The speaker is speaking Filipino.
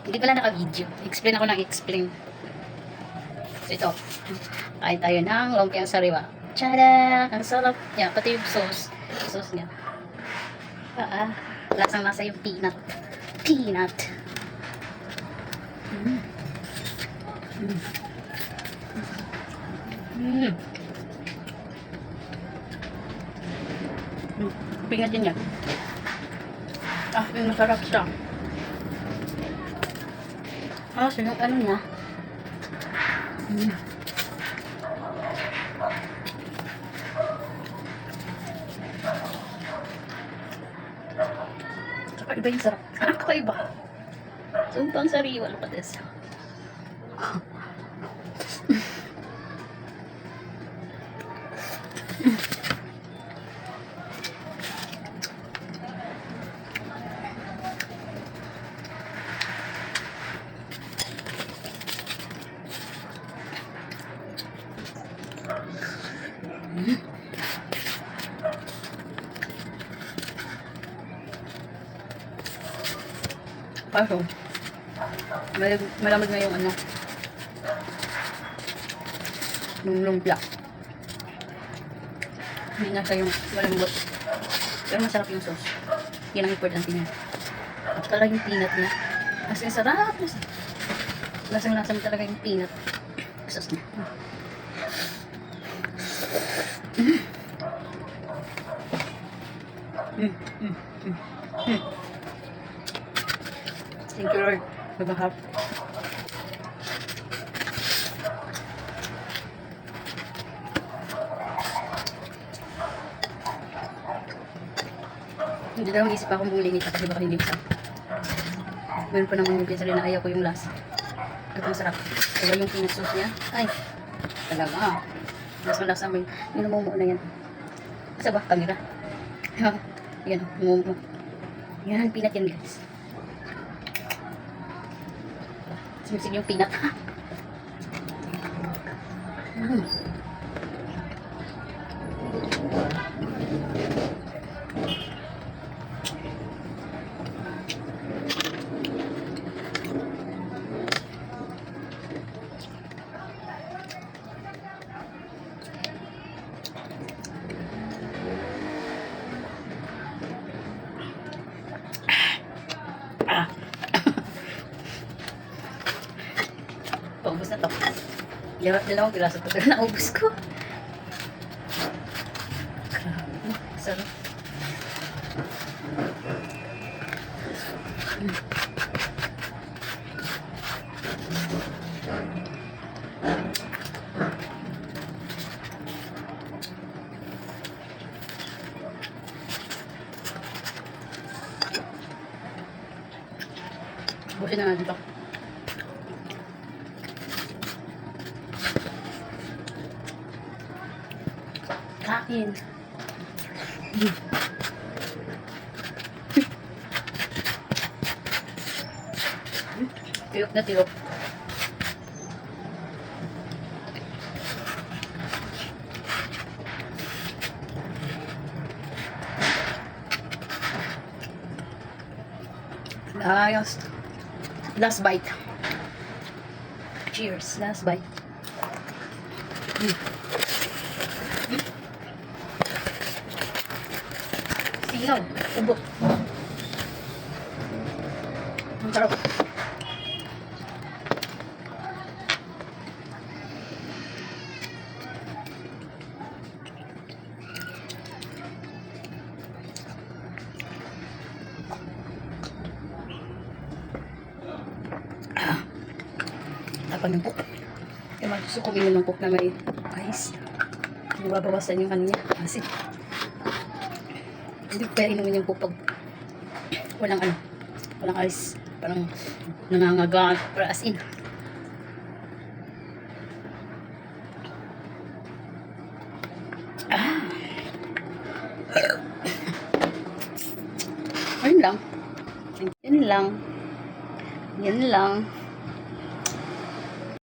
Hindi pala naka-video. Explain ako ng explain. So ito. Kain tayo ng lumpiang sariwa. Tada! Ang sarap niya. Pati yung sauce. Sauce niya. Lasang-lasa yung peanut. Peanut. Mm. Mm. Mm. Peanut din yan. Yung masarap siya. Sunod ano niya. Kakaiba yung sarap. Kakaiba. Sumpang sariwa. Look at this. Kaso, malamig na yung ano, yung lumpia. Hindi na siya yung malambot. Pero masarap yung sauce. Yan ang importante niya. At talaga yung peanut niya. Kasi sarap. Lasang-lasang talaga yung peanut. Sauce niya. Thank you, Lord. Magahap. Hindi daw mag-isip akong bumili nito kasi baka hindi bisa. Meron pa naman yung pizza rin na ayaw ko yung lasa. At ang sarap. Kaya yung peanut sauce niya. Ay, talaga. Lasa mo yung namumuo na yan. Asa ba? Kamera. Yan, namumuo. Yan, peanut yan guys. Simisig yung peanut. Paubos na to. Dalawang piraso pa pero naubos ko. Grabe. Sarap. Busin na natin to. Kain. Tiyok na tiyok. Last bite. Cheers. Last bite. Sinaw. Ubo. Ang sarap. Tapang ng pok. Kaya gusto ko ng pok na may ice. Mababawasan yung kanya. Asin. Hindi ko kaya inumin yung pok pag walang ice. Parang nangangagaan. Para as in. Ayun lang. Yan lang.